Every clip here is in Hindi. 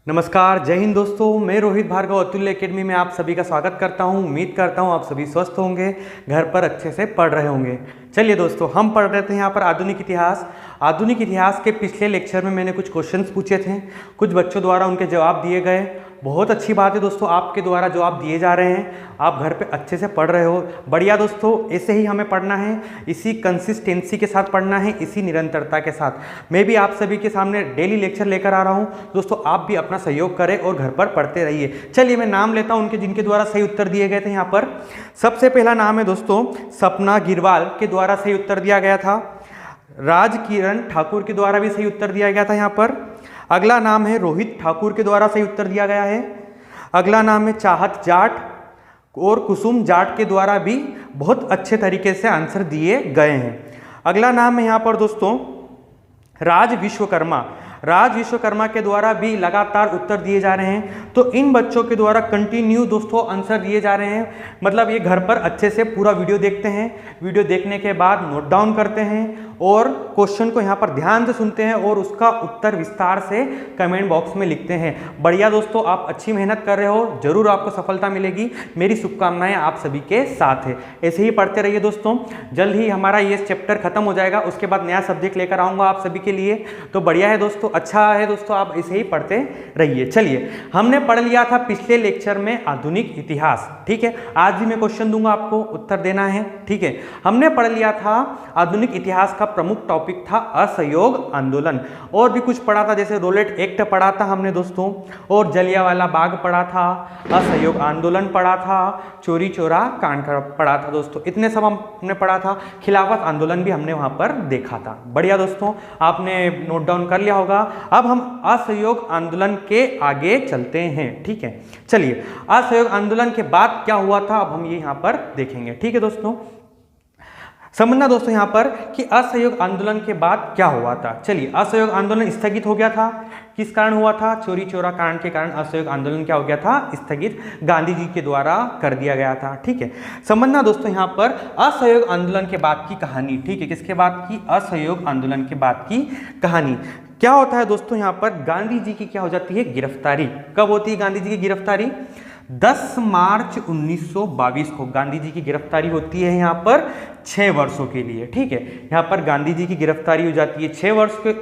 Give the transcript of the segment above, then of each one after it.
नमस्कार, जय हिंद दोस्तों। मैं रोहित भार्गव अतुल्य एकेडमी में आप सभी का स्वागत करता हूं। उम्मीद करता हूं आप सभी स्वस्थ होंगे, घर पर अच्छे से पढ़ रहे होंगे। चलिए दोस्तों, हम पढ़ रहे थे यहाँ पर आधुनिक इतिहास। आधुनिक इतिहास के पिछले लेक्चर में मैंने कुछ क्वेश्चंस पूछे थे, कुछ बच्चों द्वारा उनके जवाब दिए गए। बहुत अच्छी बात है दोस्तों, आपके द्वारा जवाब दिए जा रहे हैं, आप घर पे अच्छे से पढ़ रहे हो। बढ़िया दोस्तों, ऐसे ही हमें पढ़ना है, इसी कंसिस्टेंसी के साथ पढ़ना है, इसी निरंतरता के साथ। मैं भी आप सभी के सामने डेली लेक्चर लेकर आ रहा हूँ दोस्तों, आप भी अपना सहयोग करें और घर पर पढ़ते रहिए। चलिए मैं नाम लेता हूँ उनके जिनके द्वारा सही उत्तर दिए गए थे। यहाँ पर सबसे पहला नाम है दोस्तों सपना गिरवाल के द्वारा सही उत्तर दिया गया था। राज किरण ठाकुर के द्वारा भी सही उत्तर दिया गया था यहाँ पर। अगला नाम है रोहित ठाकुर के द्वारा सही उत्तर दिया गया है। अगला नाम है चाहत जाट और कुसुम जाट के द्वारा भी बहुत अच्छे तरीके से आंसर दिए गए हैं। अगला नाम है यहाँ पर दोस्तों राज विश्वकर्मा। राज विश्वकर्मा के द्वारा भी लगातार उत्तर दिए जा रहे हैं। तो इन बच्चों के द्वारा कंटिन्यू दोस्तों आंसर दिए जा रहे हैं। मतलब ये घर पर अच्छे से पूरा वीडियो देखते हैं, वीडियो देखने के बाद नोट डाउन करते हैं और क्वेश्चन को यहाँ पर ध्यान से सुनते हैं और उसका उत्तर विस्तार से कमेंट बॉक्स में लिखते हैं। बढ़िया दोस्तों, आप अच्छी मेहनत कर रहे हो, जरूर आपको सफलता मिलेगी। मेरी शुभकामनाएं आप सभी के साथ है। ऐसे ही पढ़ते रहिए दोस्तों। जल्द ही हमारा ये चैप्टर खत्म हो जाएगा, उसके बाद नया सब्जेक्ट लेकर आऊँगा आप सभी के लिए। तो बढ़िया है दोस्तों, अच्छा है दोस्तों, आप ऐसे ही पढ़ते रहिए। चलिए, हमने पढ़ लिया था पिछले लेक्चर में आधुनिक इतिहास, ठीक है। आज भी मैं क्वेश्चन दूंगा, आपको उत्तर देना है, ठीक है। हमने पढ़ लिया था आधुनिक इतिहास का प्रमुख टॉपिक था असहयोग आंदोलन। और भी कुछ पढ़ा था, जैसे रोलेट एक्ट पढ़ा था हमने दोस्तों, और जलियांवाला बाग पढ़ा था, असहयोग आंदोलन पढ़ा था, चोरी चोरा कांड पढ़ा था दोस्तों। इतने सब हमने पढ़ा था। खिलाफत आंदोलन भी हमने वहां पर देखा था। बढ़िया दोस्तों, आपने नोट डाउन कर लिया होगा। अब हम असहयोग आंदोलन के आगे चलते हैं, ठीक है। चलिए, असहयोग आंदोलन के बाद क्या हुआ था अब हम ये यहाँ पर देखेंगे, ठीक है दोस्तों। समझना दोस्तों यहाँ पर कि असहयोग आंदोलन के बाद क्या हुआ था। चलिए, असहयोग आंदोलन स्थगित हो गया था। किस कारण हुआ था? चोरी चोरा कांड के कारण असहयोग आंदोलन क्या हो गया था? स्थगित गांधी जी के द्वारा कर दिया गया था, ठीक है। समझना दोस्तों यहाँ पर असहयोग आंदोलन के बाद की कहानी, ठीक है। किसके बाद की? असहयोग आंदोलन के बाद की कहानी। क्या होता है दोस्तों यहाँ पर? गांधी जी की क्या हो जाती है? गिरफ्तारी। कब होती है गांधी जी की गिरफ्तारी? 10 मार्च 1922 को गांधी जी की गिरफ्तारी होती है यहाँ पर 6 वर्षों के लिए, ठीक है। यहाँ पर गांधी जी की गिरफ्तारी हो जाती है 6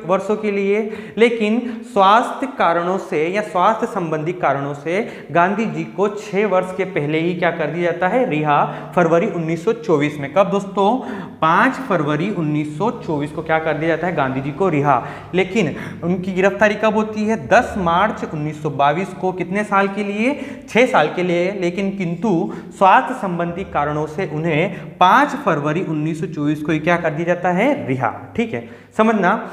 वर्षों के लिए। लेकिन स्वास्थ्य कारणों से या स्वास्थ्य संबंधी कारणों से गांधी जी को 6 वर्ष के पहले ही क्या कर दिया जाता है? रिहा। फरवरी 1924 में। कब दोस्तों? 5 फरवरी 1924 को क्या कर दिया जाता है? गांधी जी को रिहा। लेकिन उनकी गिरफ्तारी कब होती है? 10 मार्च 1922 को। कितने साल के लिए? 6 साल के लिए। लेकिन किंतु स्वास्थ्य संबंधी कारणों से उन्हें 5 फरवरी 1924 को क्या कर दिया जाता है? रिहा, ठीक है। समझना,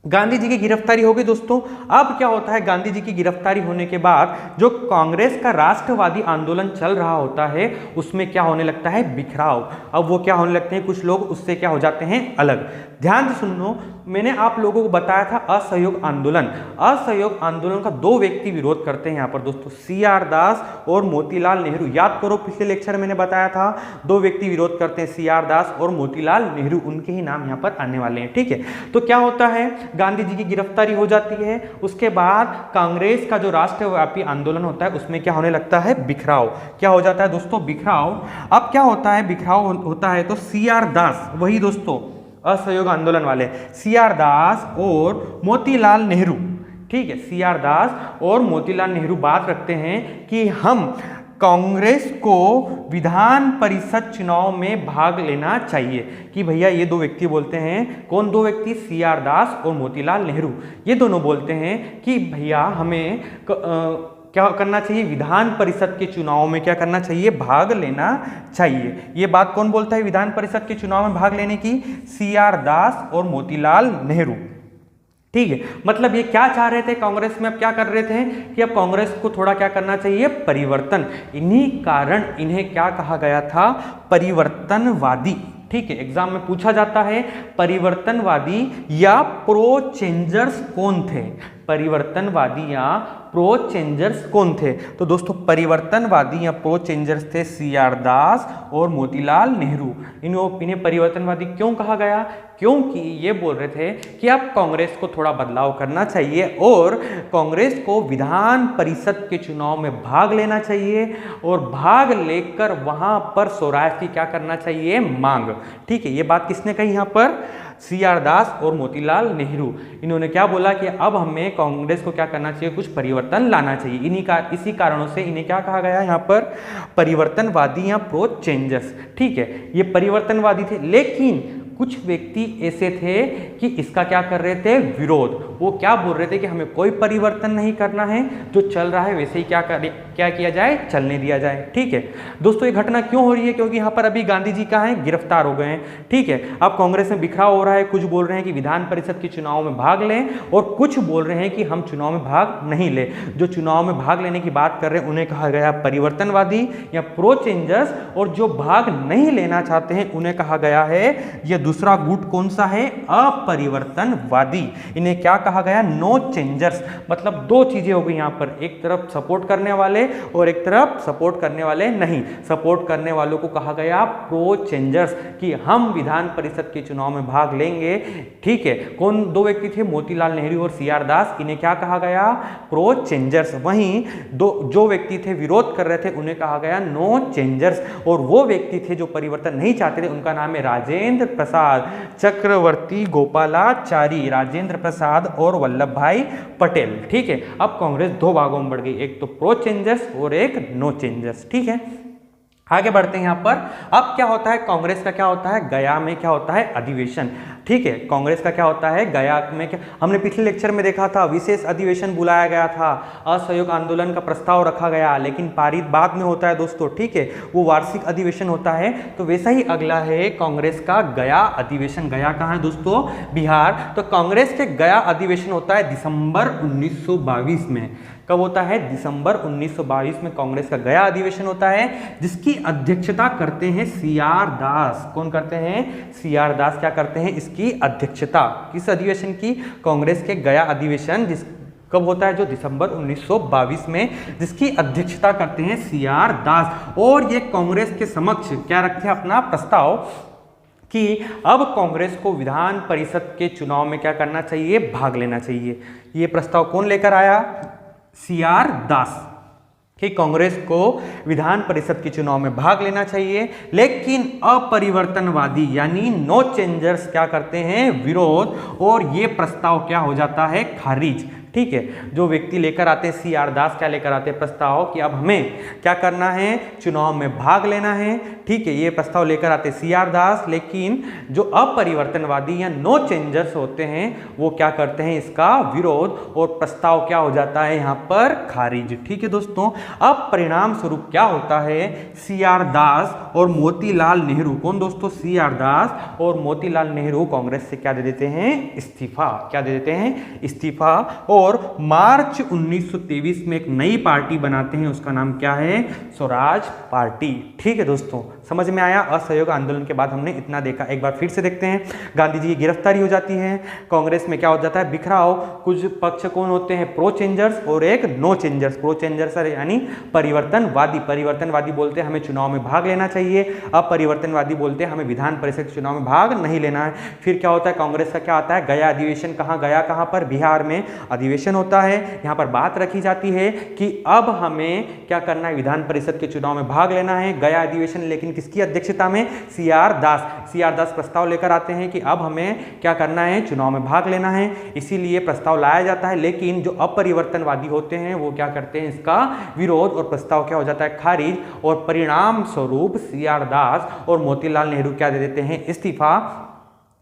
गांधी जी की गिरफ्तारी हो गई दोस्तों। अब क्या होता है? गांधी जी की गिरफ्तारी होने के बाद जो कांग्रेस का राष्ट्रवादी आंदोलन चल रहा होता है उसमें क्या होने लगता है? बिखराव। अब वो क्या होने लगते हैं? कुछ लोग उससे क्या हो जाते हैं? अलग। ध्यान से सुनो, मैंने आप लोगों को बताया था असहयोग आंदोलन। असहयोग आंदोलन का 2 व्यक्ति विरोध करते हैं यहाँ पर दोस्तों, CR दास और मोतीलाल नेहरू। याद करो, पिछले लेक्चर मैंने बताया था 2 व्यक्ति विरोध करते हैं, CR दास और मोतीलाल नेहरू। उनके ही नाम यहाँ पर आने वाले हैं, ठीक है। तो क्या होता है? गांधी जी की गिरफ्तारी हो जाती है। उसके बाद कांग्रेस का जो राष्ट्रव्यापी आंदोलन होता है उसमें क्या होने लगता है? बिखराव। क्या हो जाता है दोस्तों? बिखराव। अब क्या होता है? बिखराव होता है तो CR दास, वही दोस्तों असहयोग आंदोलन वाले, CR दास और मोतीलाल नेहरू, ठीक है। CR दास और मोतीलाल नेहरू बात रखते हैं कि हम कांग्रेस को विधान परिषद चुनाव में भाग लेना चाहिए। कि भैया, ये 2 व्यक्ति बोलते हैं, कौन 2 व्यक्ति? CR दास और मोतीलाल नेहरू। ये दोनों बोलते हैं कि भैया हमें क्या करना चाहिए? विधान परिषद के चुनाव में क्या करना चाहिए? भाग लेना चाहिए। ये बात कौन बोलता है विधान परिषद के चुनाव में भाग लेने की? CR दास और मोतीलाल नेहरू, ठीक है। मतलब ये क्या चाह रहे थे कांग्रेस में? अब क्या कर रहे थे कि अब कांग्रेस को थोड़ा क्या करना चाहिए? परिवर्तन। इन्हीं कारण इन्हें क्या कहा गया था? परिवर्तनवादी, ठीक है। एग्जाम में पूछा जाता है परिवर्तनवादी या प्रो चेंजर्स कौन थे? परिवर्तनवादी या प्रो चेंजर्स कौन थे? तो दोस्तों परिवर्तनवादी या प्रो चेंजर्स थे सी आर दास और मोतीलाल नेहरू। इन्हें परिवर्तनवादी क्यों कहा गया? क्योंकि ये बोल रहे थे कि अब कांग्रेस को थोड़ा बदलाव करना चाहिए और कांग्रेस को विधान परिषद के चुनाव में भाग लेना चाहिए और भाग लेकर वहां पर स्वराज की क्या करना चाहिए? मांग। ठीक है, ये बात किसने कही यहाँ पर? सी आर दास और मोतीलाल नेहरू। इन्होंने क्या बोला कि अब हमें कांग्रेस को क्या करना चाहिए? कुछ परिवर्तन लाना चाहिए। इसी कारणों से इन्हें क्या कहा गया यहाँ पर? परिवर्तनवादी या प्रो चेंजर्स। ठीक है, ये परिवर्तनवादी थे, लेकिन कुछ व्यक्ति ऐसे थे कि इसका क्या कर रहे थे? विरोध। वो क्या बोल रहे थे कि हमें कोई परिवर्तन नहीं करना है, जो चल रहा है वैसे ही क्या किया जाए? चलने दिया जाए। ठीक है दोस्तों, ये घटना क्यों हो रही है? क्योंकि यहाँ पर अभी गांधी जी कहाँ हैं? गिरफ्तार हो गए हैं। ठीक है, अब कांग्रेस में बिखराव हो रहा है। कुछ बोल रहे हैं कि विधान परिषद के चुनाव में भाग लें और कुछ बोल रहे हैं कि हम चुनाव में भाग नहीं ले। जो चुनाव में भाग लेने की बात कर रहे हैं उन्हें कहा गया परिवर्तनवादी या प्रो चेंजर्स, और जो भाग नहीं लेना चाहते हैं उन्हें कहा गया है, यह दूसरा गुट कौन सा है? अपरिवर्तनवादी। इन्हें क्या कहा गया? No changers. मतलब दो चीजें हो गई यहाँ पर, एक तरफ सपोर्ट करने वाले और एक तरफ सपोर्ट करने वाले नहीं। सपोर्ट करने वालों को कहा गया प्रो चेंजर्स कि हम विधान परिषद के चुनाव में भाग लेंगे। ठीक है, कौन दो व्यक्ति थे? मोतीलाल नेहरू और सी आर दास। इन्हें क्या कहा गया? Pro changers. वहीं जो व्यक्ति थे विरोध कर रहे थे उन्हें कहा गया नो चेंजर्स, और वो व्यक्ति थे जो परिवर्तन नहीं चाहते थे उनका नाम है राजेंद्र प्रसाद चक्रवर्ती गोपालाचारी, राजेंद्र प्रसाद और वल्लभ भाई पटेल। ठीक है, अब कांग्रेस दो भागों में बढ़ गई, एक तो प्रो चेंजर्स और एक नो चेंजर्स। ठीक है, आगे बढ़ते हैं यहाँ पर। अब क्या होता है? कांग्रेस का क्या होता है? गया में क्या होता है? अधिवेशन। ठीक है, कांग्रेस का क्या होता है? गया में क्या, हमने पिछले लेक्चर में देखा था, विशेष अधिवेशन बुलाया गया था, असहयोग आंदोलन का प्रस्ताव रखा गया, लेकिन पारित बाद में होता है दोस्तों। ठीक है, वो वार्षिक अधिवेशन होता है। तो वैसा ही अगला है कांग्रेस का गया अधिवेशन। गया कहाँ है दोस्तों? बिहार। तो कांग्रेस के गया अधिवेशन होता है दिसंबर 1922 में। कब होता है? दिसंबर 1922 में कांग्रेस का गया अधिवेशन होता है, जिसकी अध्यक्षता करते हैं सी आर दास। कौन करते हैं? सी आर दास क्या करते हैं? इसकी अध्यक्षता। किस अधिवेशन की? कांग्रेस के गया अधिवेशन। कब होता है? जो दिसंबर 1922 में, जिसकी अध्यक्षता करते हैं सी आर दास। और ये कांग्रेस के समक्ष क्या रखते हैं? अपना प्रस्ताव कि अब कांग्रेस को विधान परिषद के चुनाव में क्या करना चाहिए? भाग लेना चाहिए। ये प्रस्ताव कौन लेकर आया? सी आर दास, कि कांग्रेस को विधान परिषद के चुनाव में भाग लेना चाहिए, लेकिन अपरिवर्तनवादी यानी नो चेंजर्स क्या करते हैं? विरोध, और ये प्रस्ताव क्या हो जाता है? खारिज। ठीक है, जो व्यक्ति लेकर आते हैं सी आर दास क्या लेकर आते हैं? प्रस्ताव कि अब हमें क्या करना है? चुनाव में भाग लेना है। ठीक है, ये प्रस्ताव लेकर आते सी आर दास, लेकिन जो अपरिवर्तनवादी या नो चेंजर्स होते हैं वो क्या करते हैं? इसका विरोध, और प्रस्ताव क्या हो जाता है यहाँ पर? खारिज। ठीक है दोस्तों, अब परिणाम स्वरूप क्या होता है? सी आर दास और मोतीलाल नेहरू, कौन दोस्तों? सी आर दास और मोतीलाल नेहरू कांग्रेस से क्या दे देते हैं? इस्तीफा। क्या दे देते हैं? इस्तीफा। और मार्च 1923 में एक नई पार्टी बनाते हैं, उसका नाम क्या है? स्वराज पार्टी। ठीक है दोस्तों, समझ में आया? असहयोग आंदोलन के बाद हमने इतना देखा। एक बार फिर से देखते हैं। गांधी जी की गिरफ्तारी हो जाती है, कांग्रेस में क्या हो जाता है? बिखराव। कुछ पक्ष कौन होते हैं? प्रो चेंजर्स और एक नो चेंजर्स। प्रो चेंजर्स यानी परिवर्तनवादी। परिवर्तनवादी बोलते हैं हमें चुनाव में भाग लेना चाहिए, अपरिवर्तनवादी बोलते हैं हमें विधान परिषद के चुनाव में भाग नहीं लेना है। फिर क्या होता है? कांग्रेस का क्या आता है? गया अधिवेशन। कहाँ गया? कहाँ पर? बिहार में अधिवेशन होता है। यहाँ पर बात रखी जाती है कि अब हमें क्या करना है? विधान परिषद के चुनाव में भाग लेना है। गया अधिवेशन, लेकिन किसकी अध्यक्षता में? सी आर दास। सी आर दास प्रस्ताव लेकर आते हैं कि अब हमें क्या करना है? चुनाव में भाग लेना है, इसीलिए प्रस्ताव लाया जाता है। लेकिन जो अपरिवर्तनवादी होते हैं वो क्या करते हैं? इसका विरोध, और प्रस्ताव क्या हो जाता है? खारिज। और परिणाम स्वरूप सी आर दास और मोतीलाल नेहरू क्या दे देते हैं?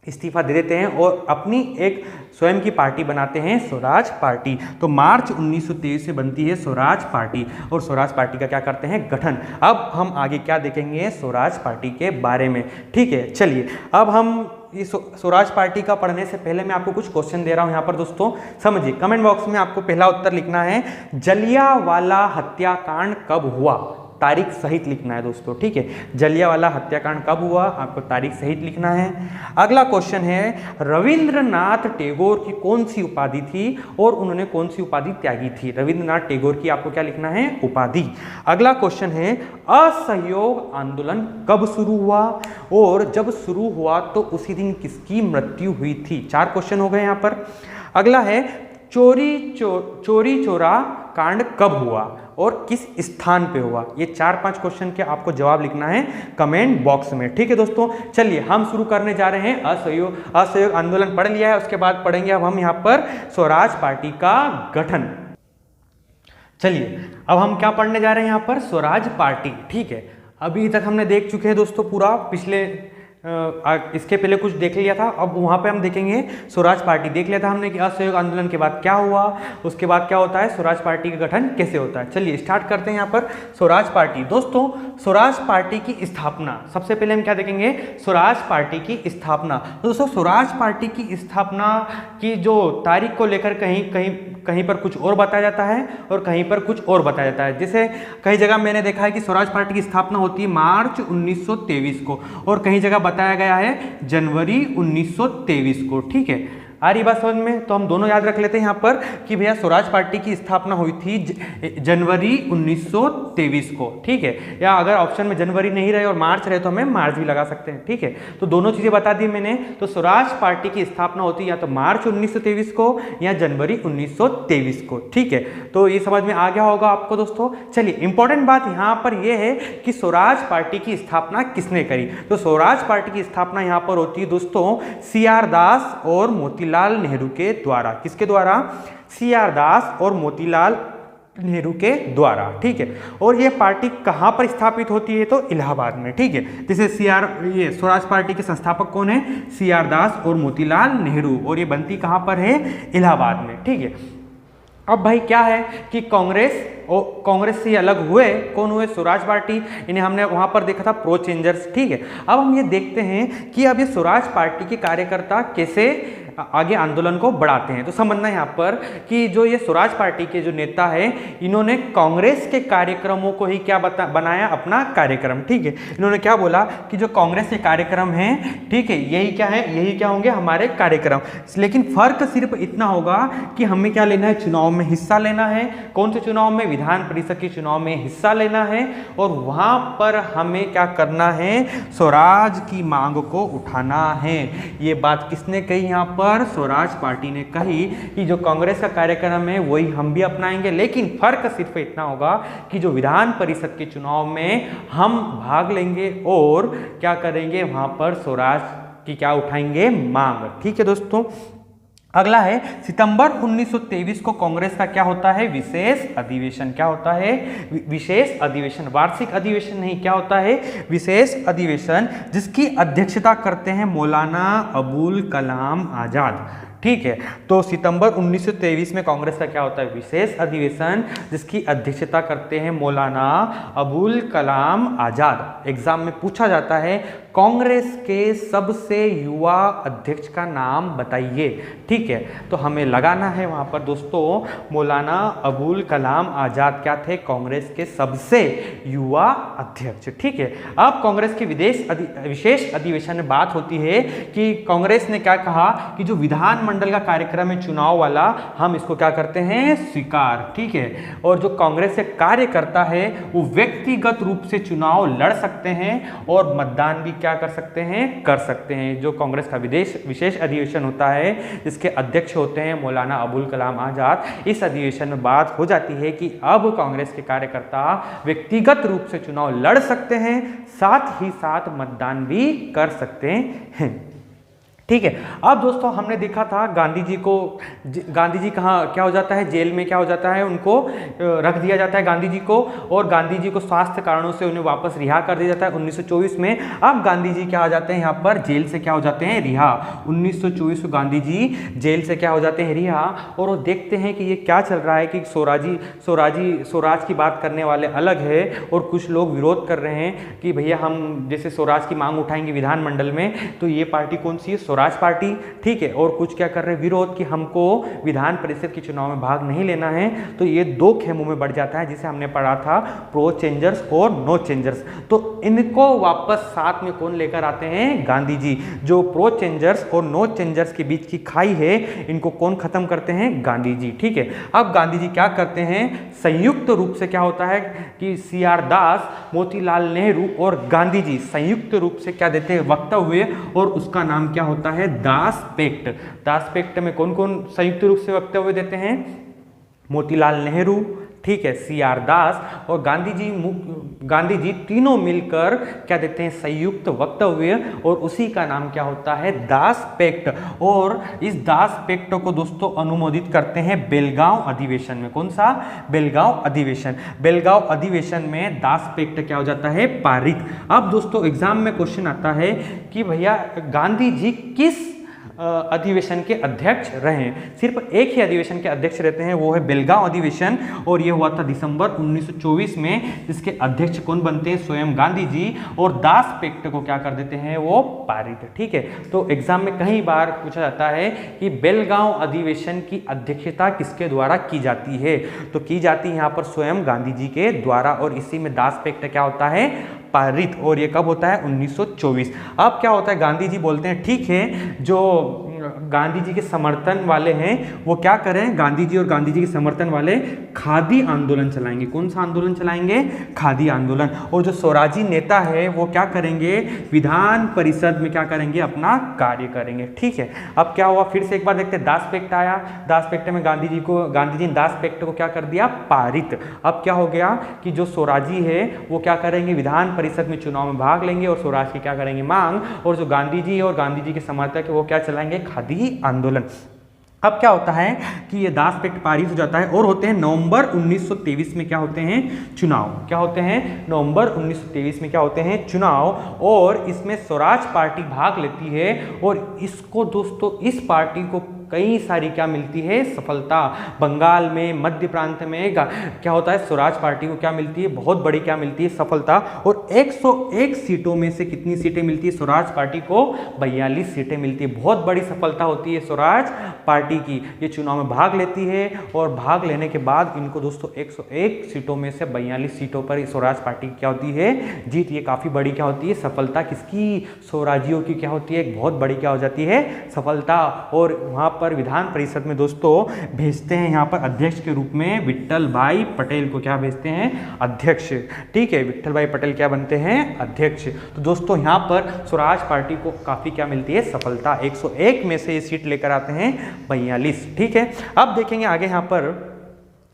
इस्तीफा दे देते हैं और अपनी एक स्वयं की पार्टी बनाते हैं, स्वराज पार्टी। तो मार्च 1923 से बनती है स्वराज पार्टी, और स्वराज पार्टी का क्या करते हैं? गठन। अब हम आगे क्या देखेंगे स्वराज पार्टी के बारे में। ठीक है, चलिए अब हम इस स्वराज पार्टी का पढ़ने से पहले मैं आपको कुछ क्वेश्चन दे रहा हूं यहाँ पर दोस्तों, समझिए। कमेंट बॉक्स में आपको पहला उत्तर लिखना है, जलियांवाला हत्याकांड कब हुआ? तारीख सहित लिखना है दोस्तों, ठीक है। जलियांवाला हत्याकांड कब हुआ, आपको तारीख सहित लिखना है। अगला क्वेश्चन है रविंद्रनाथ टैगोर की कौन सी उपाधि थी और उन्होंने कौन सी उपाधि त्यागी थी। रविंद्रनाथ टैगोर की आपको क्या लिखना है, उपाधि। अगला क्वेश्चन है असहयोग आंदोलन कब शुरू हुआ और जब शुरू हुआ तो उसी दिन किसकी मृत्यु हुई थी। 4 क्वेश्चन हो गए यहां पर। अगला है चोरी चोरा कांड कब हुआ और किस स्थान पे हुआ। ये 4-5 क्वेश्चन के आपको जवाब लिखना है कमेंट बॉक्स में, ठीक है दोस्तों। चलिए हम शुरू करने जा रहे हैं। असहयोग आंदोलन पढ़ लिया है, उसके बाद पढ़ेंगे अब हम यहाँ पर स्वराज पार्टी का गठन। चलिए अब हम क्या पढ़ने जा रहे हैं यहाँ पर, स्वराज पार्टी, ठीक है। अभी तक हमने देख चुके हैं दोस्तों पूरा, पिछले इसके पहले कुछ देख लिया था, अब वहाँ पे हम देखेंगे स्वराज पार्टी। देख लिया था हमने कि असहयोग आंदोलन के बाद क्या हुआ, उसके बाद क्या होता है, स्वराज पार्टी का गठन कैसे होता है। चलिए स्टार्ट करते हैं यहाँ पर स्वराज पार्टी। दोस्तों स्वराज पार्टी की स्थापना, सबसे पहले हम क्या देखेंगे, स्वराज पार्टी की स्थापना। तो दोस्तों स्वराज पार्टी की स्थापना की जो तारीख को लेकर कहीं पर कुछ और बताया जाता है और कहीं पर कुछ और बताया जाता है। जैसे कई जगह मैंने देखा है कि स्वराज पार्टी की स्थापना होती है मार्च 1923 को और कहीं जगह बताया गया है जनवरी 1923 को, ठीक है। आ रही बात समझ में, तो हम दोनों याद रख लेते हैं यहाँ पर कि भैया स्वराज पार्टी की स्थापना हुई थी जनवरी 1923 को, ठीक है। या अगर ऑप्शन में जनवरी नहीं रहे और मार्च रहे तो हमें मार्च भी लगा सकते हैं, ठीक है। तो दोनों चीजें बता दी मैंने। तो स्वराज पार्टी की स्थापना होती है या तो मार्च 1923 को या जनवरी 1923 को, ठीक है। तो ये समझ में आ गया होगा आपको दोस्तों। चलिए इंपॉर्टेंट बात यहाँ पर यह है कि स्वराज पार्टी की स्थापना किसने करी। तो स्वराज पार्टी की स्थापना यहाँ पर होती है दोस्तों CR दास और मोतीलाल नेहरू के द्वारा। किसके द्वारा, CR दास और मोतीलाल नेहरू के द्वारा, ठीक है। और ये पार्टी कहां पर स्थापित होती है, तो इलाहाबाद में, ठीक है। जैसे ये स्वराज पार्टी के संस्थापक कौन है, CR दास और मोतीलाल नेहरू, और ये बनती कहां पर है, इलाहाबाद में, ठीक है। अब भाई क्या है कि कांग्रेस से अलग हुए, कौन हुए, स्वराज पार्टी। इन्हें हमने वहां पर देखा था प्रो चेंजर्स, ठीक है। अब हम ये देखते हैं कि अब ये स्वराज पार्टी के कार्यकर्ता कैसे आगे आंदोलन को बढ़ाते हैं। तो समझना यहाँ पर कि जो ये स्वराज पार्टी के जो नेता है, इन्होंने कांग्रेस के कार्यक्रमों को ही क्या बनाया अपना कार्यक्रम, ठीक है। इन्होंने क्या बोला कि जो कांग्रेस के कार्यक्रम हैं, ठीक है, यही क्या है, यही क्या होंगे हमारे कार्यक्रम। लेकिन फर्क सिर्फ इतना होगा कि हमें क्या लेना है, चुनाव में हिस्सा लेना है। कौन से चुनाव में, विधान परिषद के चुनाव में हिस्सा लेना है और वहां पर हमें क्या करना है, स्वराज की मांग को उठाना है। ये बात किसने कही यहाँ पर, स्वराज पार्टी ने कही कि जो कांग्रेस का कार्यक्रम है वही हम भी अपनाएंगे, लेकिन फर्क सिर्फ इतना होगा कि जो विधान परिषद के चुनाव में हम भाग लेंगे और क्या करेंगे, वहां पर स्वराज की क्या उठाएंगे, मांग, ठीक है दोस्तों। अगला है सितंबर 1923 को कांग्रेस का क्या होता है, विशेष अधिवेशन। क्या होता है, विशेष अधिवेशन, वार्षिक अधिवेशन नहीं, क्या होता है, विशेष अधिवेशन, जिसकी अध्यक्षता करते हैं मौलाना अबुल कलाम आजाद, ठीक है। तो सितंबर 1923 में कांग्रेस का क्या होता है, विशेष अधिवेशन, जिसकी अध्यक्षता करते हैं मौलाना अबुल कलाम आजाद। एग्जाम में पूछा जाता है कांग्रेस के सबसे युवा अध्यक्ष का नाम बताइए, ठीक है। तो हमें लगाना है वहां पर दोस्तों मौलाना अबुल कलाम आजाद क्या थे, कांग्रेस के सबसे युवा अध्यक्ष, ठीक है। अब कांग्रेस के विशेष अधिवेशन में बात होती है कि कांग्रेस ने क्या कहा कि जो विधानमंडल का कार्यक्रम है चुनाव वाला, हम इसको क्या करते हैं, स्वीकार, ठीक है। और जो कांग्रेस के कार्यकर्ता है वो व्यक्तिगत रूप से चुनाव लड़ सकते हैं और मतदान भी क्या कर सकते हैं। जो कांग्रेस का विशेष अधिवेशन होता है जिसके अध्यक्ष होते हैं मौलाना अबुल कलाम आजाद, इस अधिवेशन में बात हो जाती है कि अब कांग्रेस के कार्यकर्ता व्यक्तिगत रूप से चुनाव लड़ सकते हैं, साथ ही साथ मतदान भी कर सकते हैं, ठीक है। अब दोस्तों हमने देखा था गांधी जी कहाँ क्या हो जाता है, जेल में क्या हो जाता है, उनको रख दिया जाता है गांधी जी को, और गांधी जी को स्वास्थ्य कारणों से उन्हें वापस रिहा कर दिया जाता है 1924 में। अब गांधी जी क्या हो जाते हैं यहाँ पर, जेल से क्या हो जाते हैं, रिहा। 1924 को गांधी जी जेल से क्या हो जाते हैं, रिहा। और वो देखते हैं कि ये क्या चल रहा है कि स्वराज की बात करने वाले अलग है और कुछ लोग विरोध कर रहे हैं कि भैया हम जैसे स्वराज की मांग उठाएंगे विधानमंडल में, तो ये पार्टी कौन सी है, स्वराज स्वराज पार्टी, ठीक है, और कुछ क्या कर रहे हैं विरोध कि हमको विधान परिषद के चुनाव में भाग नहीं लेना है। तो ये दो खेमों में बढ़ जाता है, जिसे हमने पढ़ा था प्रो चेंजर्स और नो चेंजर्स। तो इनको वापस साथ में कौन लेकर आते हैं? गांधी जी। जो प्रो चेंजर्स और नो चेंजर्स के बीच की खाई है, इनको कौन खत्म करते हैं? गांधी जी, ठीक है। अब गांधी जी क्या करते हैं? संयुक्त रूप से क्या होता है कि CR दास, मोतीलाल नेहरू और गांधी जी संयुक्त रूप से क्या देते हैं? वक्तव्य, और उसका नाम क्या होता है? दास पैक्ट। दास पैक्ट में कौन कौन संयुक्त रूप से वक्तव्य देते हैं? मोतीलाल नेहरू, ठीक है, CR दास और गांधी जी तीनों मिलकर क्या देते हैं? संयुक्त वक्तव्य, और उसी का नाम क्या होता है? दास पैक्ट। और इस दास पैक्ट को दोस्तों अनुमोदित करते हैं बेलगांव अधिवेशन में। कौन सा? बेलगांव अधिवेशन। बेलगांव अधिवेशन में दास पैक्ट क्या हो जाता है? पारित। अब दोस्तों एग्जाम में क्वेश्चन आता है कि भैया गांधी जी किस अधिवेशन के अध्यक्ष रहे? सिर्फ एक ही अधिवेशन के अध्यक्ष रहते हैं, वो है बेलगांव अधिवेशन, और ये हुआ था दिसंबर 1924 में, जिसके अध्यक्ष कौन बनते हैं? स्वयं गांधी जी, और दास पैक्ट को क्या कर देते हैं? वो पारित, ठीक है। तो एग्जाम में कई बार पूछा जाता है कि बेलगांव अधिवेशन की अध्यक्षता किसके द्वारा की जाती है? तो की जाती है यहाँ पर स्वयं गांधी जी के द्वारा, और इसी में दास पैक्ट क्या होता है? पारित। और ये कब होता है? 1924। अब क्या होता है? गांधी जी बोलते हैं ठीक है, जो गांधी जी के समर्थन वाले हैं वो क्या करें? गांधी जी और गांधी जी के समर्थन वाले खादी आंदोलन चलाएंगे। कौन सा आंदोलन चलाएंगे? खादी आंदोलन। और जो स्वराजी नेता है वो क्या करेंगे? विधान परिषद में क्या करेंगे? अपना कार्य करेंगे, ठीक है। अब क्या हुआ? फिर से एक बार देखते हैं, दास पैक्ट आया। दास पैक्ट में गांधी जी ने दास पैक्ट को क्या कर दिया? पारित। अब क्या हो गया कि जो स्वराजी है वो क्या करेंगे? विधान परिषद में चुनाव में भाग लेंगे और स्वराज की क्या करेंगे? मांग। और जो गांधी जी और गांधी जी के समर्थक है वो क्या चलाएंगे? खादी आंदोलन। अब क्या होता है कि ये दास पैक्ट पारित हो जाता है, और होते हैं नवंबर 1923 में क्या होते हैं? चुनाव। क्या होते हैं? नवंबर 1923 में क्या होते हैं? चुनाव। और इसमें स्वराज पार्टी भाग लेती है, और इसको दोस्तों, इस पार्टी को कई सारी क्या मिलती है? सफलता। बंगाल में, मध्य प्रांत में क्या होता है? स्वराज पार्टी को क्या मिलती है? बहुत बड़ी क्या मिलती है? सफलता। और 101 सीटों में से कितनी सीटें मिलती है स्वराज पार्टी को? 42 सीटें मिलती है। बहुत बड़ी सफलता होती है स्वराज पार्टी की। ये चुनाव में भाग लेती है, और भाग लेने के बाद इनको दोस्तों 101 सीटों में से 42 सीटों पर स्वराज पार्टी की क्या होती है? जीत। ये काफी बड़ी क्या होती है? सफलता। किसकी? स्वराजियों की क्या होती है? एक बहुत बड़ी क्या हो जाती है? सफलता। और वहां पर विधान परिषद में दोस्तों भेजते हैं यहाँ पर अध्यक्ष के रूप में विट्ठल भाई पटेल को। क्या भेजते हैं? अध्यक्ष, ठीक है। विट्ठल भाई पटेल क्या बनते हैं? अध्यक्ष। तो दोस्तों यहाँ पर स्वराज पार्टी को काफी क्या मिलती है? सफलता। 101 में से ये सीट लेकर आते हैं 42, ठीक है। अब देखेंगे आगे यहाँ पर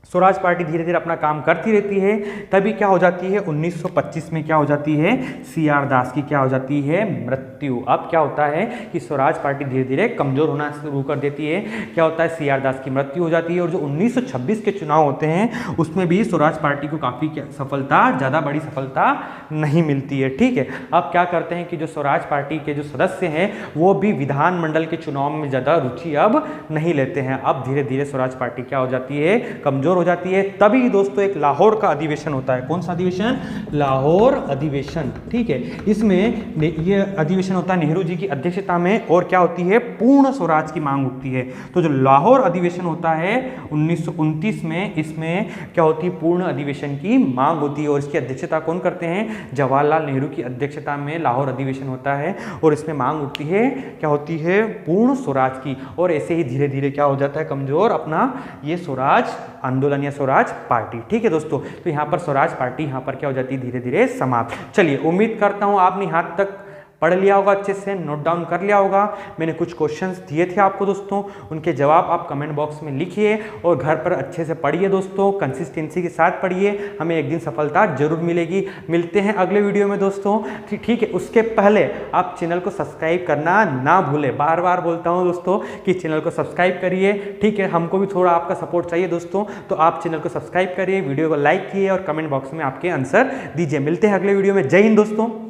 स्वराज पार्टी धीरे धीरे अपना काम करती रहती है। तभी क्या हो जाती है? 1925 में क्या हो जाती है? CR दास की क्या हो जाती है? मृत्यु। अब क्या होता है कि स्वराज पार्टी धीरे धीरे कमजोर होना शुरू कर देती है। क्या होता है? CR दास की मृत्यु हो जाती है। और जो 1926 के चुनाव होते हैं उसमें भी स्वराज पार्टी को काफी सफलता, ज्यादा बड़ी सफलता नहीं मिलती है, ठीक है। अब क्या करते हैं कि जो स्वराज पार्टी के जो सदस्य हैं वो भी विधानमंडल के चुनाव में ज्यादा रुचि अब नहीं लेते हैं। अब धीरे धीरे स्वराज पार्टी क्या हो जाती है? कमजोर हो जाती है। तभी दोस्तों एक लाहौर का अधिवेशन होता है। कौन सा अधिवेशन? लाहौर अधिवेशन, ठीक है। इसमें ये अधिवेशन होता है नेहरू जी की अध्यक्षता में, और क्या होती है? पूर्ण स्वराज की मांग उठती है। तो जो लाहौर अधिवेशन होता है 1929 में, इसमें क्या होती है? पूर्ण अधिवेशन की मांग होती है, और इसकी अध्यक्षता कौन करते हैं? जवाहरलाल नेहरू की अध्यक्षता में लाहौर अधिवेशन होता है, और इसमें मांग उठती है, क्या होती है? पूर्ण स्वराज की। और ऐसे ही धीरे धीरे क्या हो जाता है? कमजोर अपना ये स्वराज आंदोलन या स्वराज पार्टी, ठीक है दोस्तों। तो यहाँ पर स्वराज पार्टी यहाँ पर क्या हो जाती है? धीरे धीरे समाप्त। चलिए, उम्मीद करता हूँ आपने यहाँ तक पढ़ लिया होगा, अच्छे से नोट डाउन कर लिया होगा। मैंने कुछ क्वेश्चंस दिए थे आपको दोस्तों, उनके जवाब आप कमेंट बॉक्स में लिखिए, और घर पर अच्छे से पढ़िए दोस्तों, कंसिस्टेंसी के साथ पढ़िए। हमें एक दिन सफलता जरूर मिलेगी। मिलते हैं अगले वीडियो में दोस्तों, ठीक है। उसके पहले आप चैनल को सब्सक्राइब करना ना भूलें। बार बार बोलता हूँ दोस्तों कि चैनल को सब्सक्राइब करिए, ठीक है। हमको भी थोड़ा आपका सपोर्ट चाहिए दोस्तों, तो आप चैनल को सब्सक्राइब करिए, वीडियो को लाइक कीजिए, और कमेंट बॉक्स में आपके आंसर दीजिए। मिलते हैं अगले वीडियो में। जय हिंद दोस्तों।